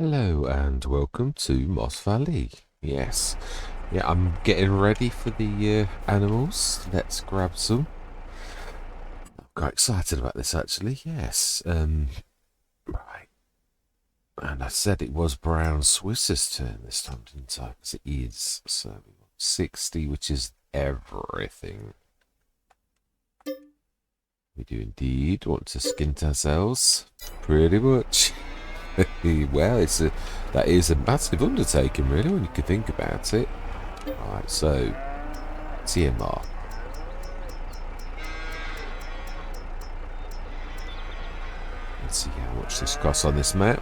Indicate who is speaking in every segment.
Speaker 1: Hello and welcome to Moss Valley. Yes, yeah, I'm getting ready for the animals. Let's grab some. I'm quite excited about this actually. Yes. Right. And I said it was Brown Swiss's turn this time, didn't I? Because it is. So we want 60, which is everything. We do indeed want to skint ourselves. Pretty much. Well, that is a massive undertaking, really, when you can think about it. Right, so TMR. Let's see how much this costs on this map.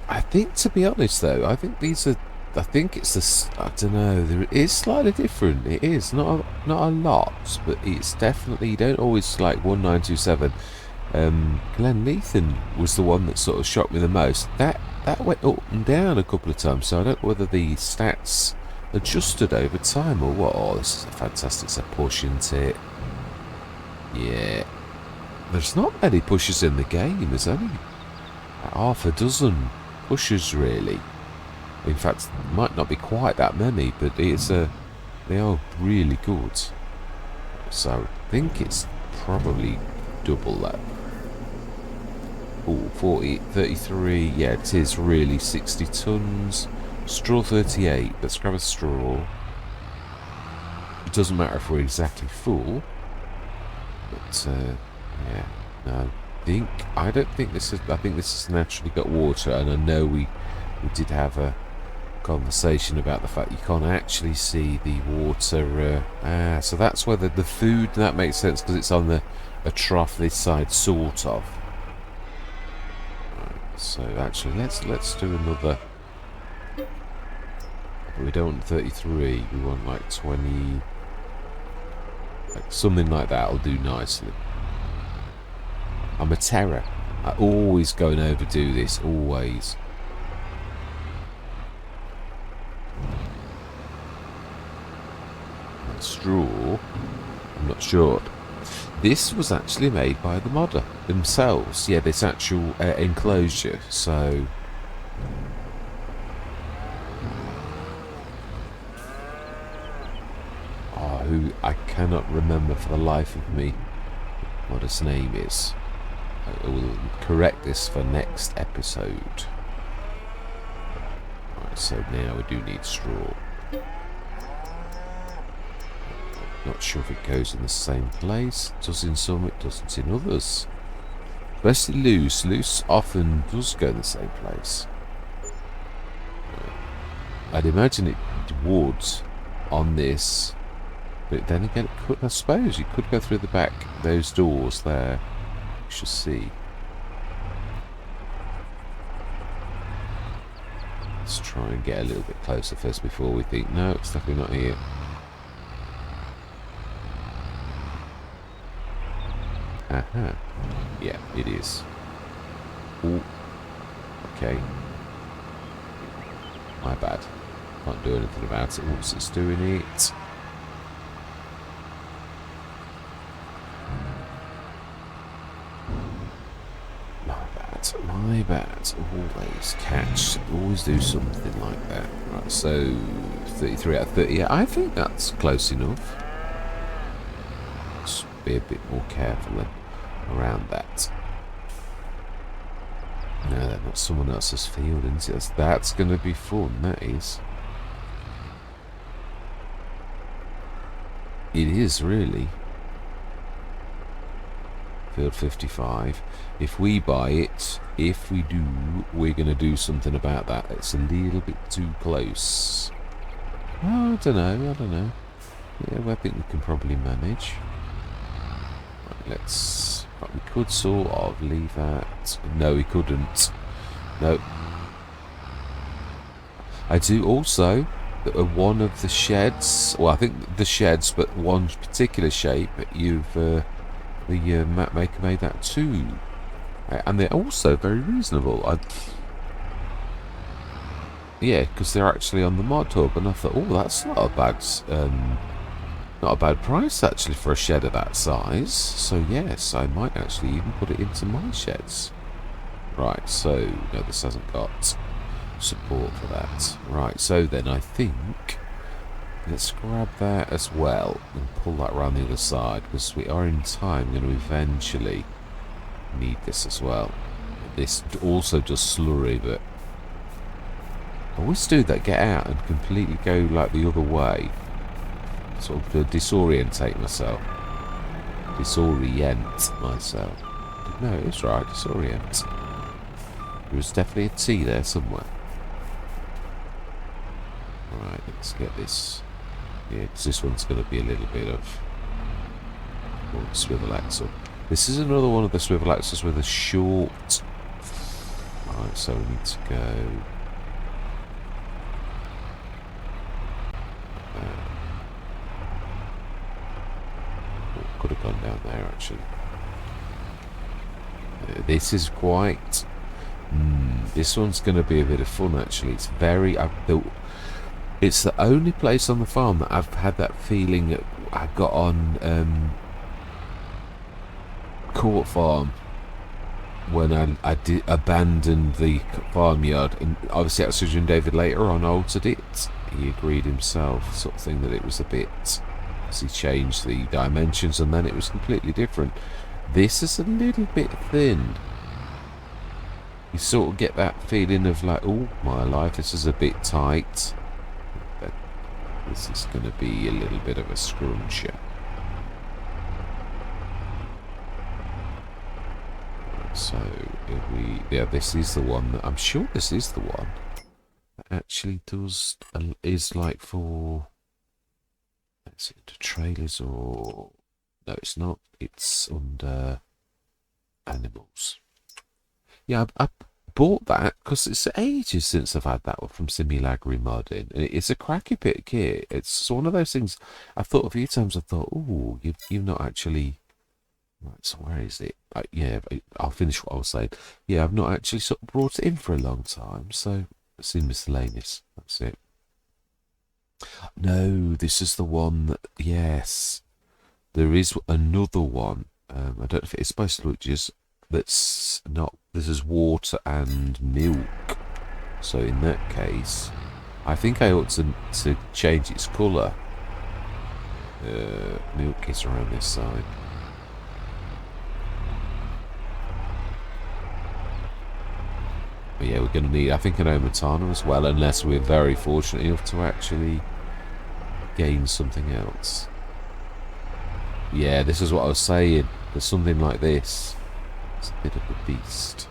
Speaker 1: I think, to be honest, though, I think these are. I think it's the. I don't know. It is slightly different. It is not a lot, but it's definitely. You don't always like 1927. Glenn Lethan was the one that sort of shocked me the most. That went up and down a couple of times, so I don't know whether the stats adjusted over time or what. Oh, this is a fantastic set push, isn't it? Yeah. There's not many pushes in the game. There's only half a dozen pushes, really. In fact, it might not be quite that many, but they are really good. So I think it's probably double that. Oh, 40, 33. Yeah, it is really 60 tons. Straw 38. Let's grab a straw. It doesn't matter if we're exactly full. But, yeah. No. I don't think this is... I think this has naturally got water. And I know we did have a conversation about the fact you can't actually see the water. So that's where the food... That makes sense because it's on a trough this side, sort of. So actually, let's do another. But we don't want 33. We want like 20, like something like that. Will do nicely. I'm a terror. I always go and overdo this. Always. That straw. I'm not sure. This was actually made by the modder themselves. Yeah, this actual enclosure. So, who I cannot remember for the life of me what his name is. I will correct this for next episode. Right, so now we do need straw. Not sure if it goes in the same place. It does in some, it doesn't in others. Especially loose. Loose often does go in the same place. I'd imagine it would on this. But then again, it could, I suppose, it could go through the back, those doors there. You should see. Let's try and get a little bit closer first before we think, no, it's definitely not here. Aha. Yeah, it is. Oh. Okay. My bad. Can't do anything about it once it's doing it. My bad. Always catch. Always do something like that. Right, so 33 out of 30. Yeah, I think that's close enough. Let's be a bit more careful then around that. No, that's not someone else's field, isn't it? That's going to be fun, that is. It is, really. Field 55. If we buy it, if we do, we're going to do something about that. It's a little bit too close. Oh, I don't know. Yeah, well, I think we can probably manage. Right, but we could sort of leave that. No, we couldn't. No. I do also, one of the sheds, well, I think the sheds, but one particular shape, the map maker made that too. And they're also very reasonable. Yeah, because they're actually on the mod hub, and I thought, oh, that's not a bad price actually for a shed of that size. So yes, I might actually even put it into my sheds. Right, so, no, this hasn't got support for that. Right, so then I think let's grab that as well and pull that around the other side, because we are in time going to eventually need this as well. This also does slurry, but I always do that, get out and completely go like the other way. Sort of disorientate myself. Disorient myself. No, it's right, disorient. There was definitely a T there somewhere. Right, let's get this. Yeah, because this one's going to be a little bit of swivel axle. This is another one of the swivel axles with a short. Right, so we need to go. Could have gone down there actually. This is quite. This one's going to be a bit of fun actually. It's very. It's the only place on the farm that I've had that feeling that I got on Court Farm when I did abandoned the farmyard, and obviously that's Sir David later on altered it. He agreed himself, sort of thing, that it was a bit. As he changed the dimensions, and then it was completely different. This is a little bit thin. You sort of get that feeling of like, oh my life, this is a bit tight. But this is going to be a little bit of a scruncher. So, yeah, this is the one that, I'm sure this is the one that actually does, is like for, let's see, the trailers or, no it's not, it's under animals. Yeah, I bought that because it's ages since I've had that one from Simulagri Modding, and it's a cracky bit of kit. It's one of those things I've thought a few times. I thought, oh, you've not actually. Right, so where is it? Yeah, I'll finish what I was saying. Yeah, I've not actually sort of brought it in for a long time, so it's in miscellaneous. That's it. No, this is the one that. Yes, there is another one. I don't know if it's supposed to look just. That's not. This is water and milk. So in that case, I think I ought to change its colour. Milk is around this side. But yeah, we're going to need, I think, an Omatana as well, unless we're very fortunate enough to actually gain something else. Yeah, this is what I was saying. There's something like this. It's a bit of a beast.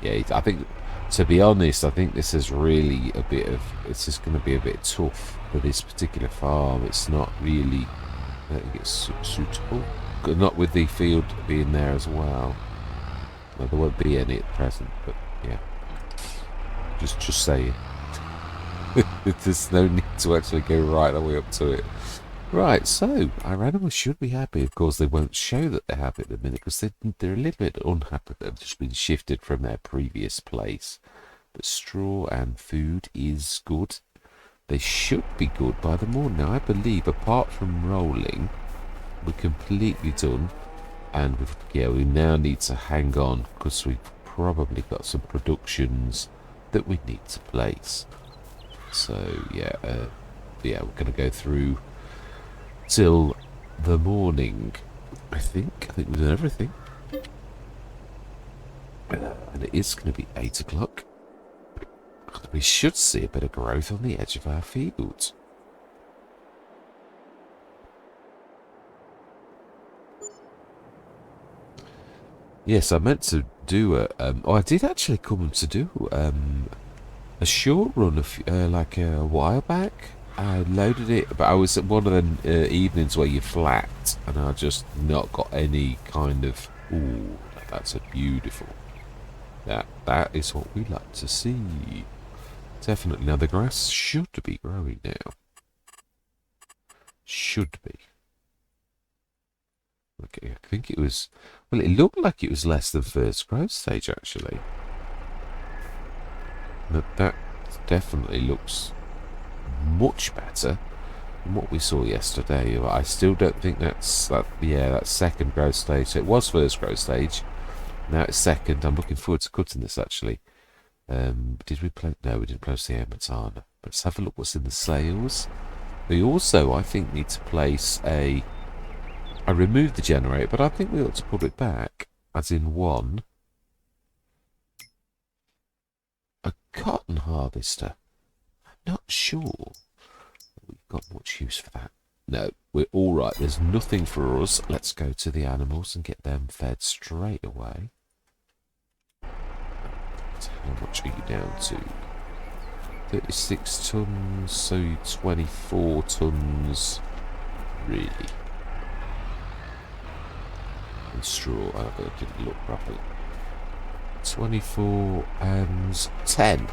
Speaker 1: Yeah, I think, to be honest, I think this is really a bit of, it's just going to be a bit tough for this particular farm. It's not really, I don't think it's suitable. Not with the field being there as well. Well, there won't be any at present, but yeah. Just saying. There's no need to actually go right the way up to it. Right, so our animals should be happy. Of course, they won't show that they're happy at the minute because they're a little bit unhappy that they've just been shifted from their previous place. But straw and food is good. They should be good by the morning. Now, I believe, apart from rolling, we're completely done. And we now need to hang on because we've probably got some productions that we need to place. So yeah, we're going to go through till the morning. I think we've done everything, and it is going to be 8 o'clock. We should see a bit of growth on the edge of our fields. Yes, I meant to do a. I did actually come to do a short run like a while back. I loaded it, but I was at one of the evenings where you're flat, and I just not got any kind of. Ooh, that's a beautiful. That is what we like to see. Definitely. Now the grass should be growing now. Should be. Okay, I think it was. Well, it looked like it was less than first growth stage, actually. That definitely looks much better than what we saw yesterday. I still don't think that's that. Yeah, that's second growth stage. So it was first growth stage. Now it's second. I'm looking forward to cutting this, actually. Did we play? No, we didn't place the Amatana. But let's have a look what's in the sales. We also, I think, need to place a... I removed the generator, but I think we ought to put it back. As in one. A cotton harvester. Not sure we've got much use for that. No, we're all right. There's nothing for us. Let's go to the animals and get them fed straight away. How much are you down to? 36 tons, so 24 tons. Really? And straw. Oh, I didn't look properly. 24 and 10.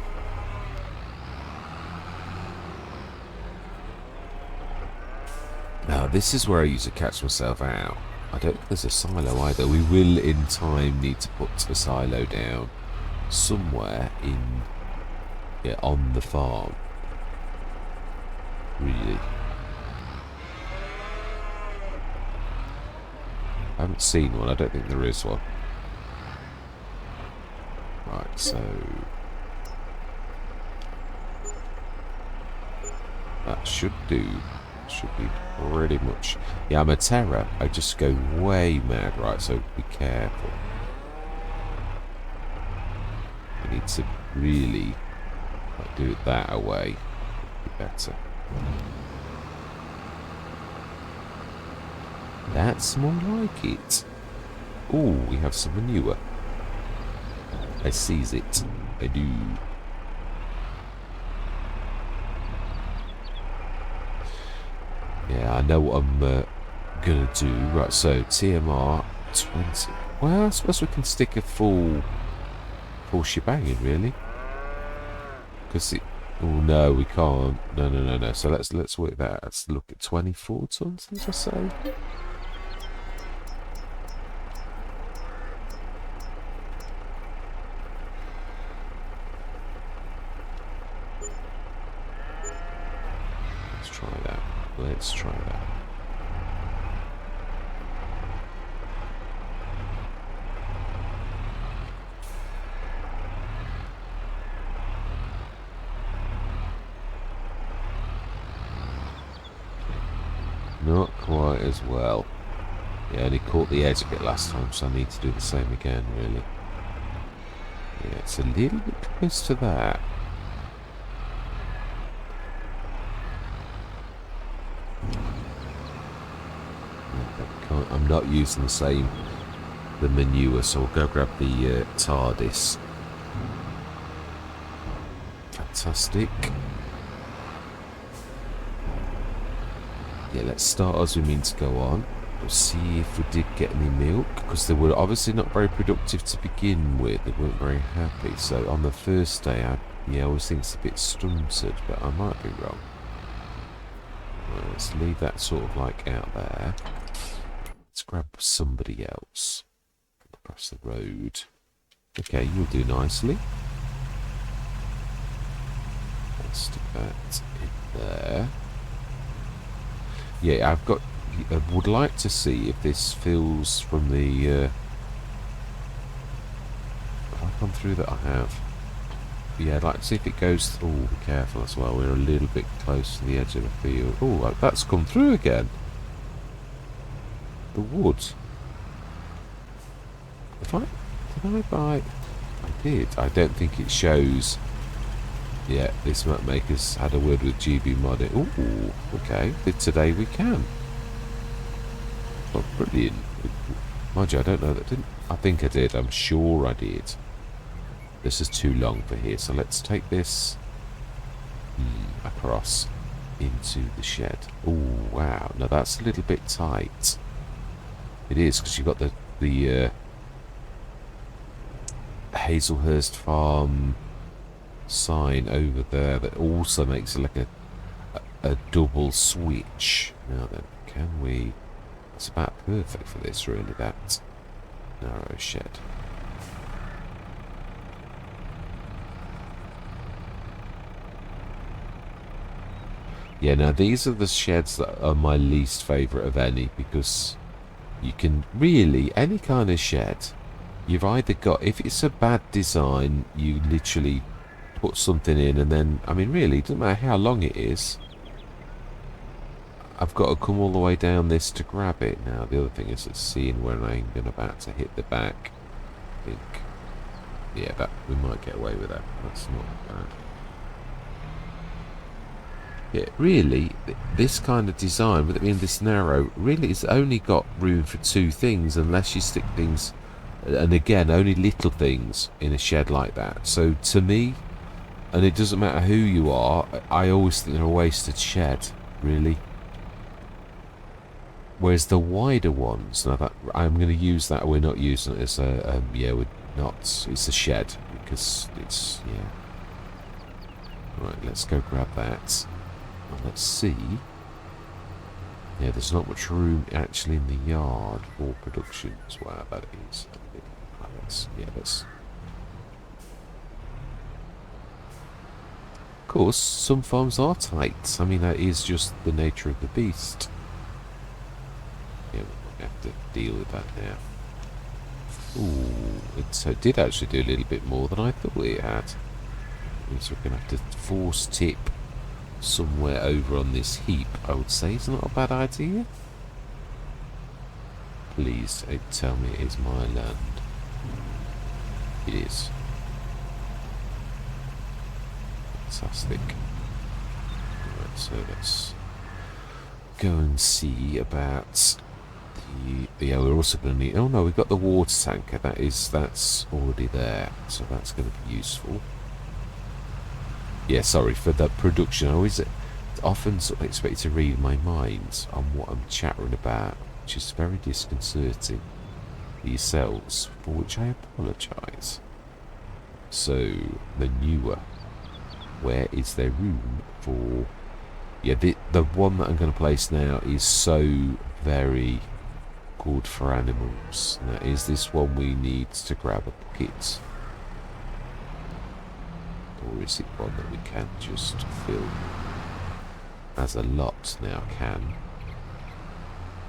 Speaker 1: Now, this is where I usually catch myself out. I don't think there's a silo either. We will, in time, need to put a silo down somewhere in... yeah, on the farm. Really. I haven't seen one. I don't think there is one. Right, so... that should do. Should be pretty much... yeah, I'm a terror. I just go way mad, right? So be careful. I need to really do it that away. Be better. That's more like it. Oh, we have some manure. I seize it. I do. Yeah, I know what I'm gonna do. Right, so TMR 20. Well, I suppose we can stick a full shebang in, really. Because it... oh no, we can't. No. So let's work that. Let's look at 24 tons, as I say. Let's try that. Not quite as well. Yeah, only caught the edge a bit last time, so I need to do the same again, really. Yeah, it's a little bit close to that. I'm not using the manure, so I'll go grab the TARDIS. Fantastic. Yeah, let's start as we mean to go on. We'll see if we did get any milk, because they were obviously not very productive to begin with. They weren't very happy. So on the first day, I always think it's a bit stunted, but I might be wrong. Right, let's leave that sort of like out there. Let's grab somebody else across the road. Okay, you'll do nicely. Let's stick that in there. Yeah, I would like to see if this fills from the... have I gone through that? I have. Yeah, I'd like to see if it goes... oh, be careful as well. We're a little bit close to the edge of the field. Oh, that's come through again. The wood. Did I buy... I did. I don't think it shows... yeah, this map maker's had a word with GB Modding. Ooh, okay. Today we can. Oh, brilliant. Mind you, I don't know that didn't... I think I did. I'm sure I did. This is too long for here, so let's take this across into the shed. Oh, wow. Now that's a little bit tight. It is, because you've got the Hazelhurst Farm sign over there that also makes it like a double switch. Now then, can we... it's about perfect for this, really, that narrow shed. Yeah, now these are the sheds that are my least favourite of any, because you can really, any kind of shed, you've either got, if it's a bad design, you literally put something in and then, I mean, really, it doesn't matter how long it is. I've got to come all the way down this to grab it. Now, the other thing is it's seeing when I'm about to hit the back. I think, yeah, that we might get away with that. That's not bad. Yeah, really, this kind of design, with it being this narrow, really it's only got room for two things unless you stick things, and again, only little things in a shed like that. So to me, and it doesn't matter who you are, I always think they're a wasted shed, really. Whereas the wider ones, now that I'm going to use that, we're not using it as a, yeah, we're not, it's a shed, because it's, yeah. Right, let's go grab that. Well, let's see. Yeah, there's not much room actually in the yard for production as well, that is. Right, let's. Of course, some farms are tight. I mean, that is just the nature of the beast. Yeah, we're going to have to deal with that now. Ooh, it did actually do a little bit more than I thought it had. Means we're going to have to force tip somewhere over on this heap, I would say. It's not a bad idea. Please tell me it is my land. It is. Fantastic. Right, so let's go and see about the, yeah, we're also going to need, oh no, we've got the water tanker. That's already there, so that's going to be useful. Yeah, sorry for the production. I always often sort of expect to read my mind on what I'm chattering about, which is very disconcerting for yourselves, for which I apologise. So, the newer, where is there room for... Yeah, the one that I'm going to place now is so very good for animals. Now, is this one we need to grab a bucket? Or is it one that we can just fill as a lot now? Can.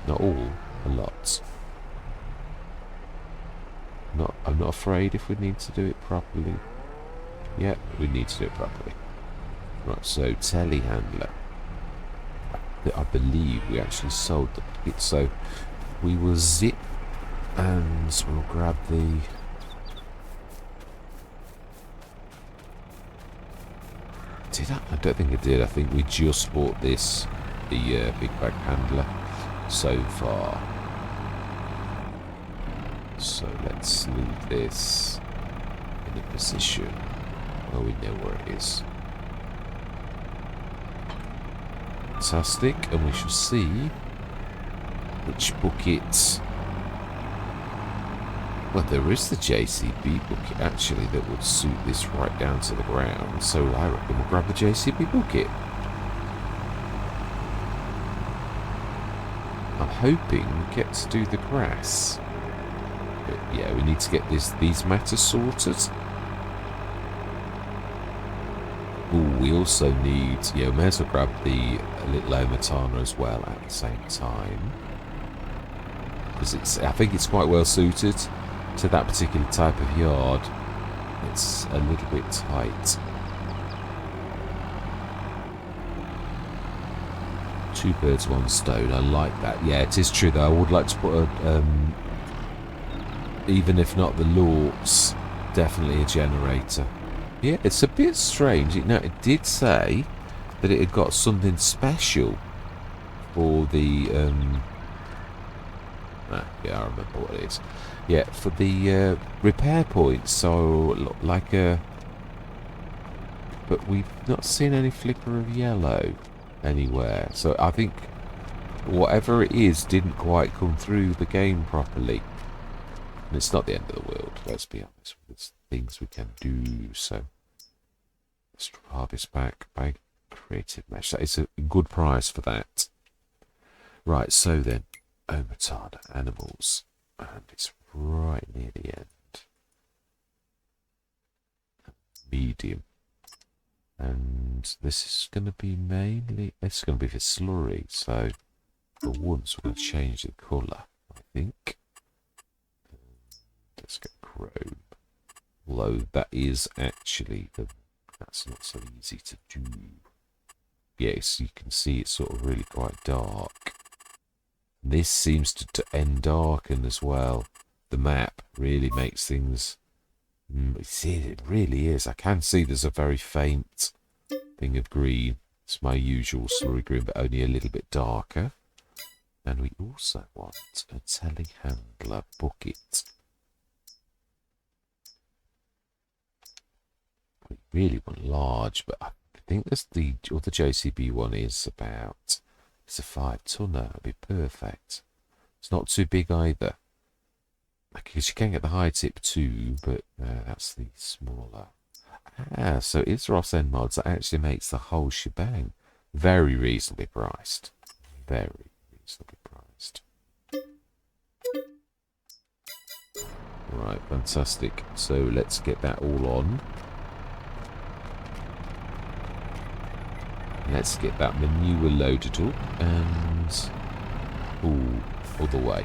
Speaker 1: Not all, a lot. I'm not afraid if we need to do it properly. Yeah, we need to do it properly. Right, so telehandler. I believe we actually sold the bucket, so we will zip and we'll grab the... Did I? I don't think I did. I think we just bought this, the big bag handler, so far. So let's leave this in a position where we know where it is. Fantastic, and we shall see which bucket... Well, there is the JCB bucket, actually, that would suit this right down to the ground. So I reckon we'll grab the JCB bucket. I'm hoping we get to do the grass. But yeah, we need to get these matters sorted. Ooh, we also need... Yeah, we may as well grab the little Omatana as well at the same time. Because I think it's quite well suited to that particular type of yard. It's a little bit tight. Two birds, one stone. I like that. Yeah, it is true though. I would like to put a, even if not the Lorts, definitely a generator. Yeah, it's a bit strange. Now, it did say that it had got something special for the, yeah, I remember what it is. Yeah, for the repair points, so like a... But we've not seen any flicker of yellow anywhere. So I think whatever it is didn't quite come through the game properly. And it's not the end of the world, let's be honest. There's things we can do, so... Let's harvest back by creative mesh. That is a good price for that. Right, so then, Omatana animals. And it's right near the end. Medium. And this is going to be mainly... It's going to be for slurry, so for once we're going to change the colour, I think. Let's get Although that is actually that's not so easy to do. Yes, you can see it's sort of really quite dark. This seems to end darken as well. The map really makes things... see, it really is. I can see there's a very faint thing of green. It's my usual slurry green, but only a little bit darker. And we also want a telehandler bucket. We really want large, but I think that's the other JCB one is about... It's a 5-tonner. It'd be perfect. It's not too big either. Because you can get the high tip too, but that's the smaller. Ah, so it's Ross End Mods that actually makes the whole shebang. Very reasonably priced. Very reasonably priced. Right, fantastic. So let's get that all on. Let's get that manure loaded up and... Ooh, other way.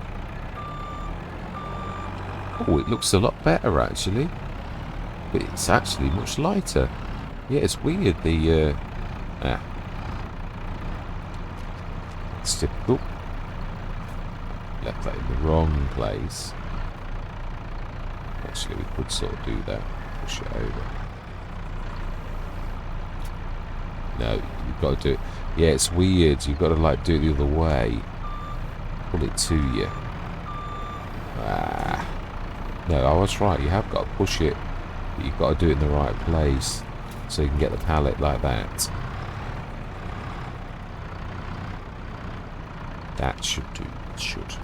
Speaker 1: Oh, it looks a lot better actually. But it's actually much lighter. Yeah, it's weird, the... It's typical. Left that in the wrong place. Actually, we could sort of do that. Push it over. No, you've got to do it. Yeah, it's weird. You've got to like do it the other way. Pull it to you. Ah. No, I was right. You have got to push it. But you've got to do it in the right place. So you can get the pallet like that. That should do. It should.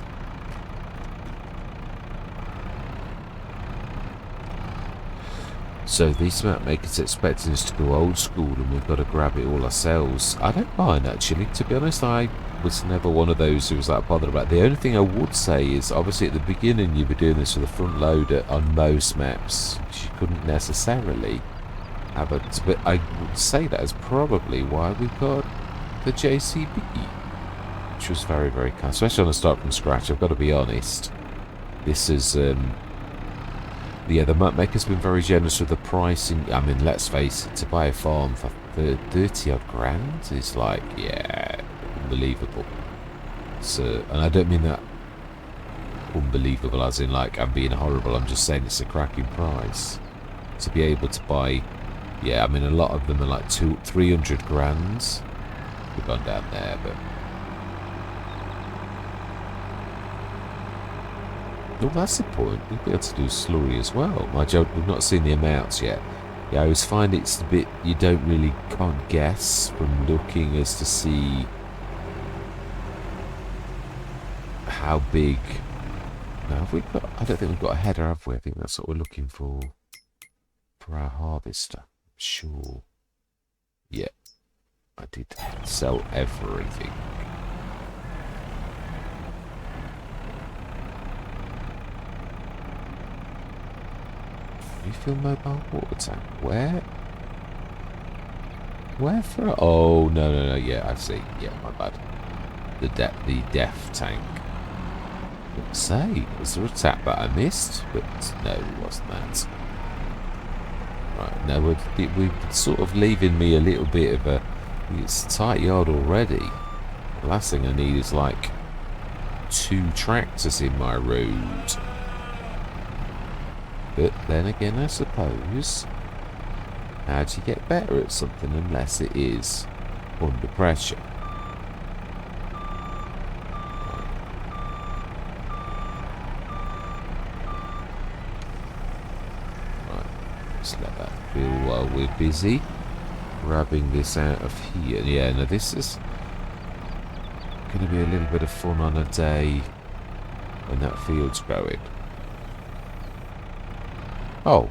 Speaker 1: So these map makers expecting us to go old school and we've got to grab it all ourselves. I don't mind actually, to be honest. I was never one of those who was that bothered about it. The only thing I would say is obviously at the beginning you'd be doing this with a front loader on most maps. You couldn't necessarily have it, but I would say that is probably why we got the JCB, which was very, very kind. Especially on a start from scratch, I've got to be honest. This is... yeah, the map maker's been very generous with the pricing. I mean, let's face it, to buy a farm for 30 odd grand is like, yeah, unbelievable. So, and I don't mean that unbelievable as in like I'm being horrible. I'm just saying it's a cracking price to be able to buy. Yeah, I mean a lot of them are like 300 grand. We've gone down there, but. Well, that's the point. We'll be able to do slurry as well. My joke, we've not seen the amounts yet. Yeah, I always find it's a bit, you can't guess from looking as to see how big. Now, have we got, I don't think we've got a header, have we? I think that's what we're looking for our harvester. Sure. Yeah, I did sell everything. Refill mobile water tank. Where? Where for? Oh, no, yeah, I see. Yeah, my bad. The def tank. Let's say, was there a tap that I missed? But no, it wasn't that. Right, now we're sort of leaving me a little bit of a... It's a tight yard already. The last thing I need is like 2 tractors in my road. But then again, I suppose, how do you get better at something unless it is under pressure? Right, let's let that fill while we're busy grabbing this out of here. Yeah, now this is going to be a little bit of fun on a day when that field's growing. Oh,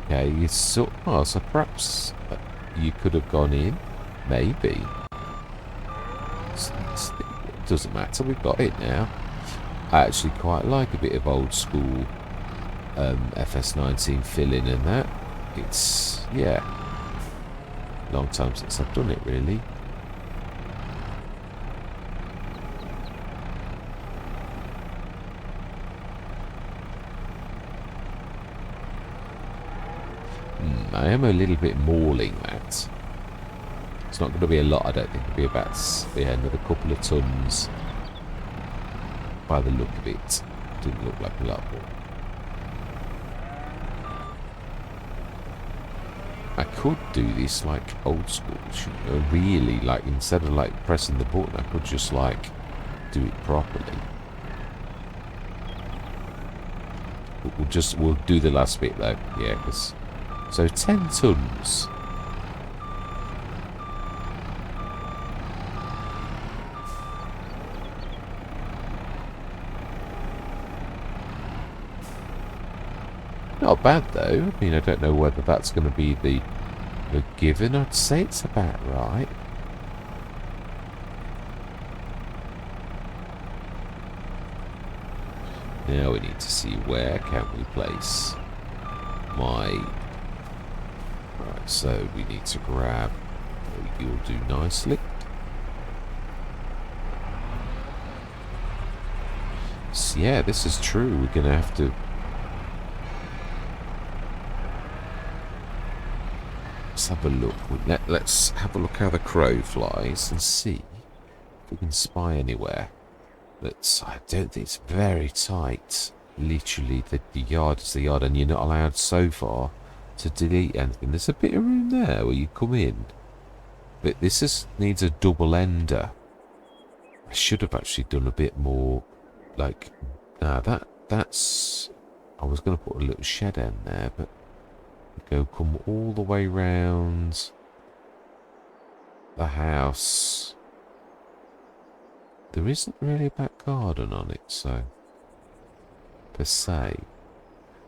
Speaker 1: okay. So perhaps you could have gone in, maybe. It doesn't matter. We've got it now. I actually quite like a bit of old school FS19 filling and that. It's yeah, long time since I've done it really. I am a little bit mauling that. It's not going to be a lot, I don't think. It'll be about another couple of tons by the look of it. Didn't look like a lot more. I could do this like old school, really, like instead of like pressing the button, I could just like do it properly. We'll do the last bit though, yeah, because so 10 tons. Not bad though. I mean, I don't know whether that's going to be the given. I'd say it's about right. Now we need to see where can we place my... Right, so we need to grab... You'll do nicely. So yeah, this is true. We're going to have to... Let's have a look. Let's have a look how the crow flies and see if we can spy anywhere. I don't think it's very tight. Literally, the yard is the yard, and you're not allowed so far to delete anything. There's a bit of room there where you come in, but this needs a double ender. I should have actually done a bit more. Like, nah, that's. I was going to put a little shed end there, but come all the way round the house. There isn't really a back garden on it, so per se,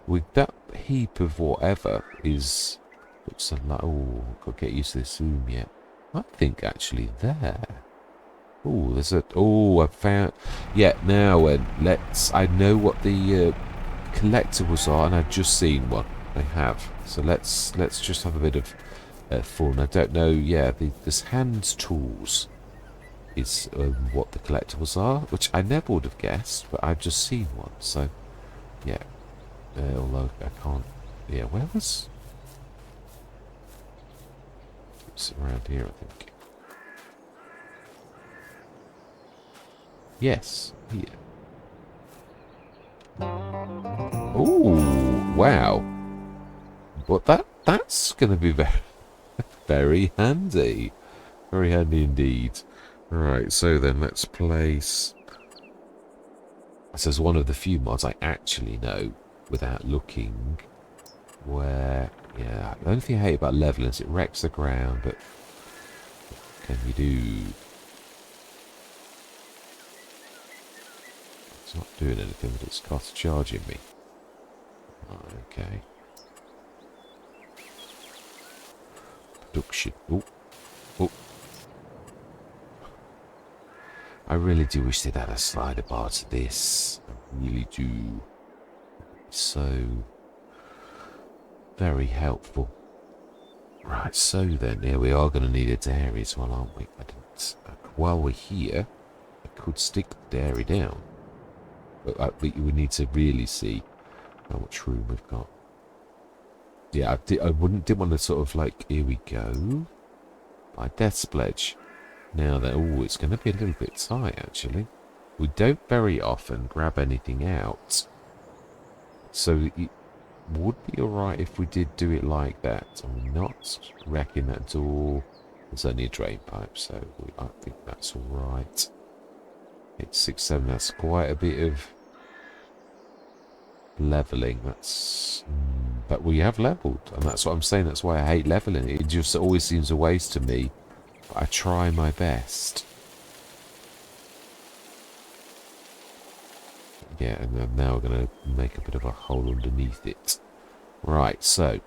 Speaker 1: with that heap of whatever looks like. Oh, got to get used to this zoom yet. I think actually there. Oh, there's a. Oh, I found. Yeah, now I know what the collectibles are, and I've just seen one. I have. So let's just have a bit of fun. I don't know. Yeah, this hand tools is what the collectibles are, which I never would have guessed, but I've just seen one. So yeah, although I can't. Yeah, where was? It's around here, I think. Yes, here. Oh, wow. But that's going to be very, very handy. Very handy indeed. Right, so then let's place... This is one of the few mods I actually know, without looking, where... Yeah, the only thing I hate about leveling is it wrecks the ground, but... What can you do? It's not doing anything, but it's cost charging me. Okay. Production. Oh. Oh. I really do wish they'd had a slider bar to this. I really do. So very helpful. Right, so then, yeah, we are going to need a dairy as well, aren't we? While we're here, I could stick the dairy down. But we need to really see how much room we've got. Yeah, I didn't want to sort of like, here we go. My death pledge. Now that, oh, it's going to be a little bit tight, actually. We don't very often grab anything out. So it would be alright if we did do it like that. I'm not wrecking that door. There's only a drain pipe, so I think that's alright. It's 6, 7, that's quite a bit of leveling. But we have leveled, and that's what I'm saying. That's why I hate leveling. It just always seems a waste to me. But I try my best. Yeah, and then now we're going to make a bit of a hole underneath it. Right, so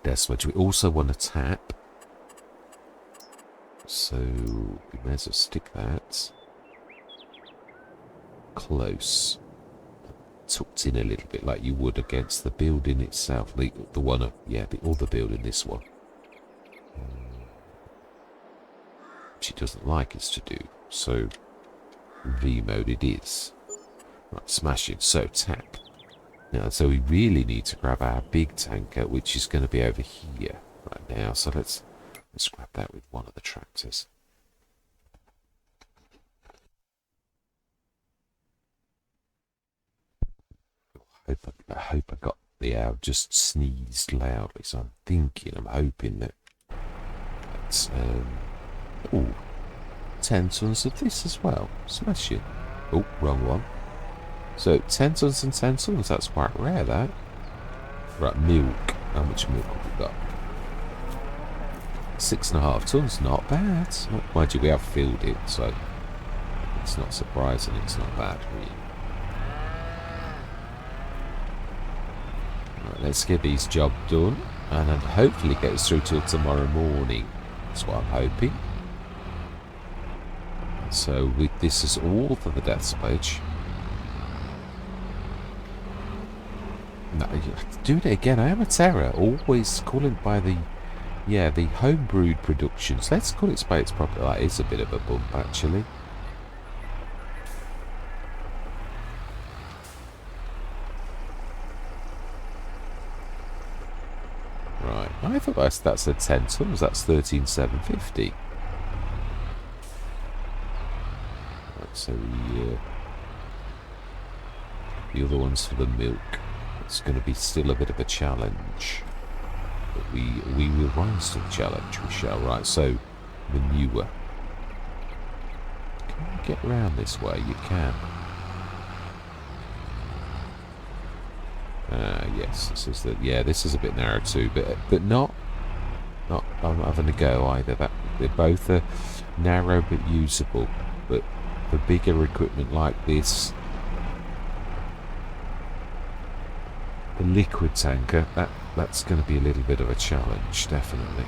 Speaker 1: that's what we also want to tap. So we may as well stick that close, tucked in a little bit, like you would against the building itself. The one, yeah, the other building, this one. Which it doesn't like us to do. So V mode it is. Right, smash it. So tap. Now, so we really need to grab our big tanker, which is going to be over here right now. So let's grab that with one of the tractors. I hope I got the owl just sneezed loudly. So I'm hoping that that's 10 tons of this as well. Smashing. Oh, wrong one. So 10 tons and 10 tons, that's quite rare, that. Right, milk. How much milk have we got? 6.5 tons, not bad. Mind you, we have filled it, so it's not surprising it's not bad, really. Right, let's get this job done, and then hopefully get us through till tomorrow morning. That's what I'm hoping. So this is all for the death page. No, doing it again. I am a terror. Always calling by the homebrewed productions. Let's call it spades properly. That is a bit of a bump, actually. Right. I thought that's a 10 tons. That's 13,750. Right. So the other one's for the milk. It's going to be still a bit of a challenge. But we will rise to the challenge, we shall. Right, so manure. Can you get around this way? You can. Yes, this is this is a bit narrow too, but not I'm not having a go either. They're both narrow but usable. But for bigger equipment like this, the liquid tanker, that's going to be a little bit of a challenge, definitely.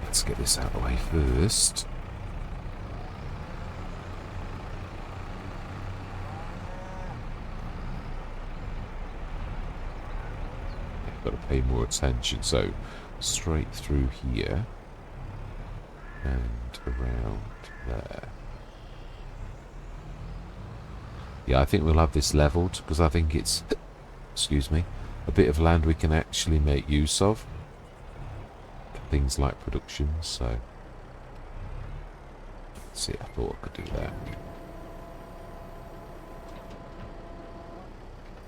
Speaker 1: Let's get this out of the way first. I've got to pay more attention. So straight through here and around there. Yeah, I think we'll have this leveled because I think it's, excuse me, a bit of land we can actually make use of for things like production. So, let's see, I thought I could do that.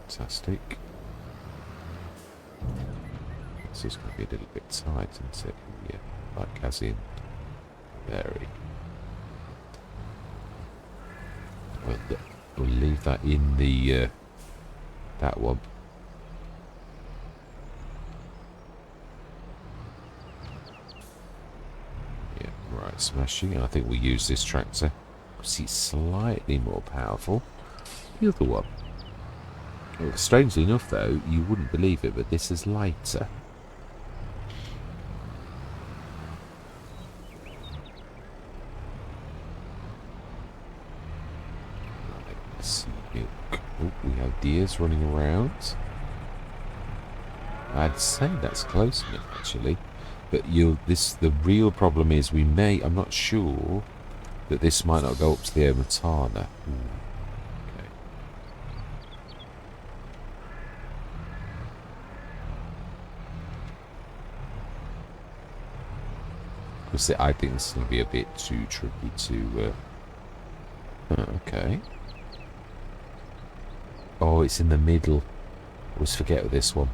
Speaker 1: Fantastic. This is going to be a little bit tight, isn't it? Yeah, like as in very. Well, we'll leave that in the that one. Yeah, right, smashing. I think we'll use this tractor because it's slightly more powerful. The other one. Well, strangely enough, though, you wouldn't believe it, but this is lighter. Oh, we have deers running around. I'd say that's close enough, actually. But the real problem is I'm not sure that this might not go up to the Omatana. Okay. Because I think this is going to be a bit too tricky to... okay. Oh, it's in the middle. Always forget with this one.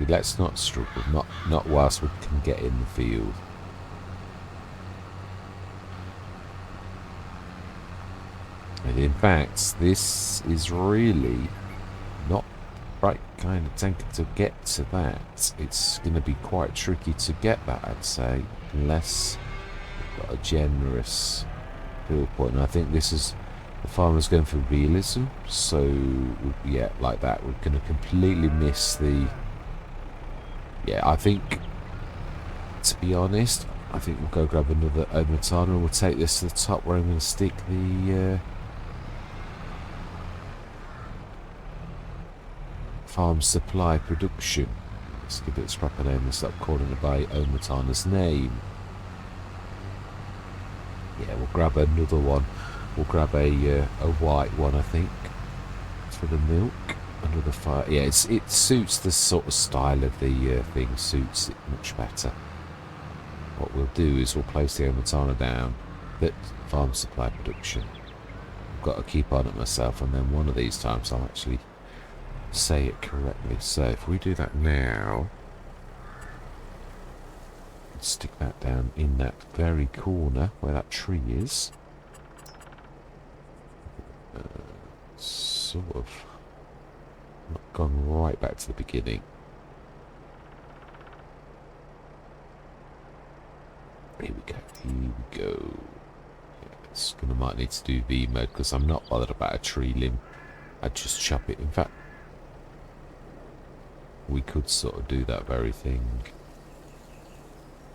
Speaker 1: Let's not struggle. Not whilst we can get in the field. And in fact, this is really not the right kind of tanker to get to that. It's going to be quite tricky to get that, I'd say, unless we've got a generous field point. And I think this is... The farmer's going for realism, so yeah, like that, we're going to completely miss the... Yeah, I think, to be honest, I think we'll go grab another Omatana and we'll take this to the top where I'm going to stick the farm supply production. Let's give it a proper name and stop calling it by Omatana's name. Yeah, we'll grab another one. We'll grab a white one, I think, for the milk under the fire. Yeah, it suits the sort of style of the thing, suits it much better. What we'll do is we'll place the Omatana down at farm supply production. I've got to keep on it myself, and then one of these times I'll actually say it correctly. So if we do that now, stick that down in that very corner where that tree is. Sort of not gone right back to the beginning. Here we go. Here we go. Yeah, it's gonna might need to do V mode because I'm not bothered about a tree limb. I'd just chop it. In fact, we could sort of do that very thing.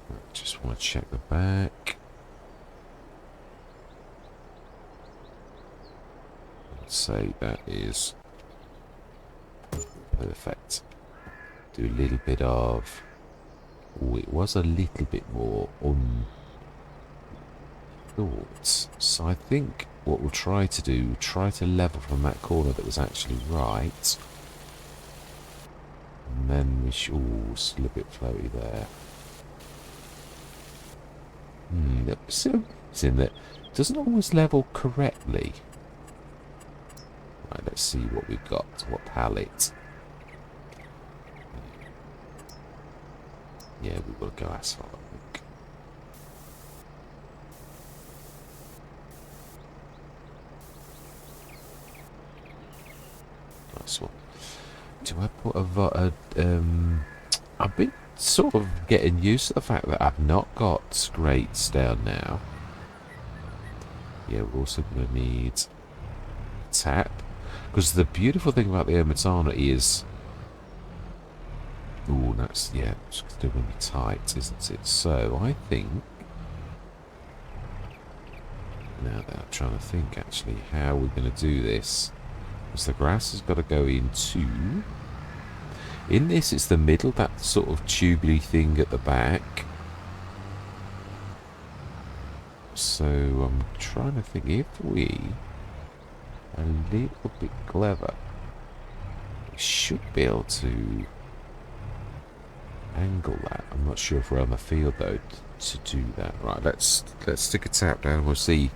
Speaker 1: I just want to check the back. Let's say that is perfect. Do a little bit of... Oh, it was a little bit more thoughts. So I think what we'll try to do, try to level from that corner that was actually right. And then we should... Oh, still a bit floaty there. It's in that it doesn't always level correctly. Right, let's see what we've got. What palette? Yeah, we will go asphalt, I think. Nice one. Do I put I've been sort of getting used to the fact that I've not got grates down now. Yeah, we're also going to need a tap. Because the beautiful thing about the Omatana is... Ooh, that's... Yeah, it's still going to be tight, isn't it? So, I think... Now that I'm trying to think, actually, how we're going to do this. Because the grass has got to go into... In this, it's the middle, that sort of tubuly thing at the back. So, I'm trying to think, if we... a little bit clever, we should be able to angle that. I'm not sure if we're on the field, though, to do that. Right, let's stick a tap down. We'll see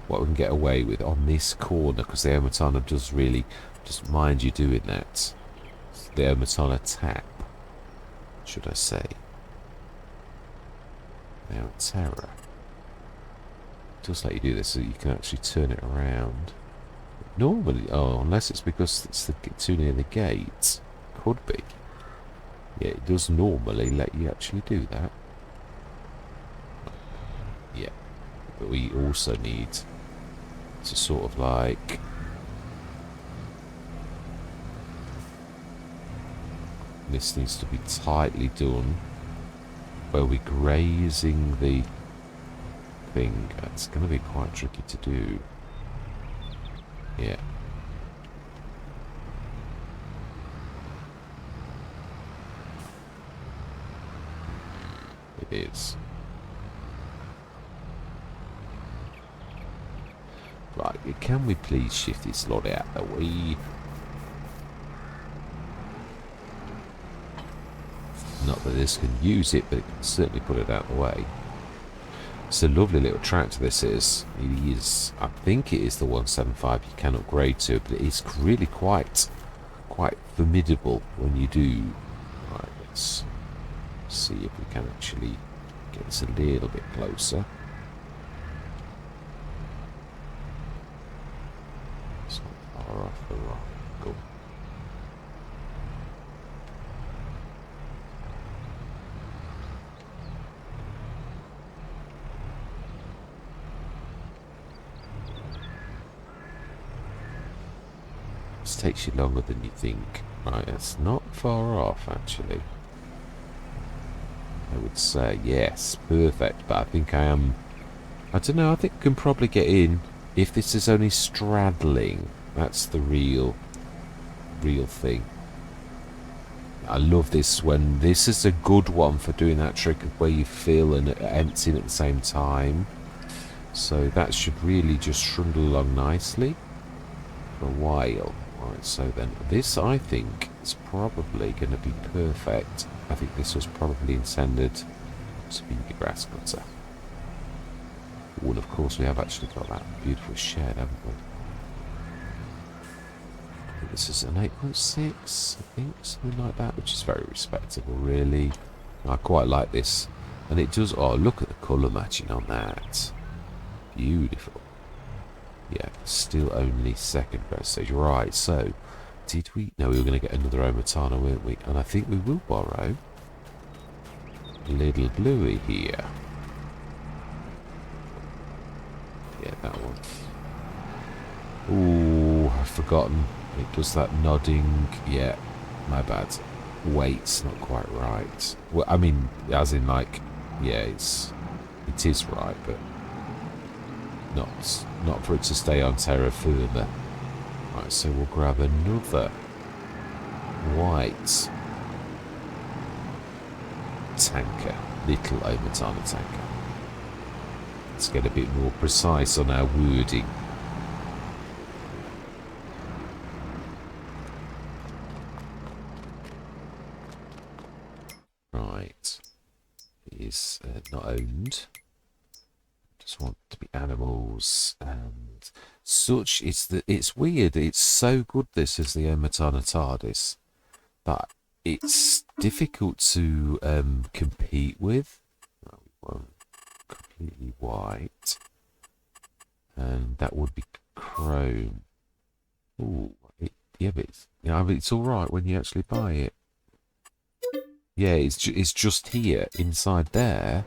Speaker 1: what we can get away with on this corner, because the Omatana does really just mind you doing that. The Omatana tap, should I say. The Omatana. Just let you do this so you can actually turn it around. Normally, oh, unless it's because it's too near the gate. Could be. Yeah, it does normally let you actually do that. Yeah. But we also need to sort of like... This needs to be tightly done where we're grazing the thing. It's going to be quite tricky to do. Yeah. It is. Right, can we please shift this lot out of the way? Not that this can use it, but it can certainly put it out of the way. It's a lovely little tractor, this is. It is, I think it is the 175 you can upgrade to, but it is really quite formidable when you do. Right, let's see if we can actually get this a little bit closer. It's not far off the rock. Cool. This takes you longer than you think. Right, it's not far off, actually. I would say, yes, perfect, but I think I am... I don't know, I think I can probably get in if this is only straddling. That's the real thing. I love this when... This is a good one for doing that trick of where you fill and emptying at the same time. So that should really just trundle along nicely for a while. Right, so then this, I think, is probably going to be perfect. I think this was probably intended to be the grass cutter. Well, of course, we have actually got that beautiful shed, haven't we? I think this is an 8.6, I think, something like that, which is very respectable, really. I quite like this. And it does, oh, look at the colour matching on that. Beautiful. Yeah, still only second growth stage. Right, so, did we? No, we were going to get another Omatana, weren't we? And I think we will borrow Little Bluey here. Yeah, that one. Ooh, I've forgotten. It does that nodding. Yeah, my bad. Weight's not quite right. Well, I mean, as in like, yeah, it is right, but not for it to stay on terra firma. Right, so we'll grab another white tanker, little Omatana tanker. Let's get a bit more precise on our wording. Right, it is not owned. Just want to be animals and such. It's weird. It's so good. This is the Omatana TARDIS that it's difficult to compete with. No, we won't. Completely white, and that would be chrome. Ooh, yeah, but it's all right when you actually buy it. Yeah, it's just here inside there.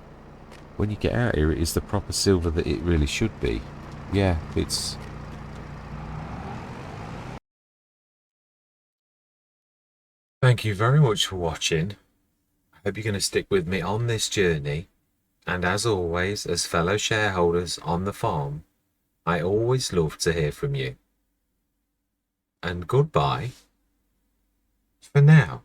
Speaker 1: When you get out here, it is the proper silver that it really should be. Yeah, it's... Thank you very much for watching. I hope you're going to stick with me on this journey. And as always, as fellow shareholders on the farm, I always love to hear from you. And goodbye for now.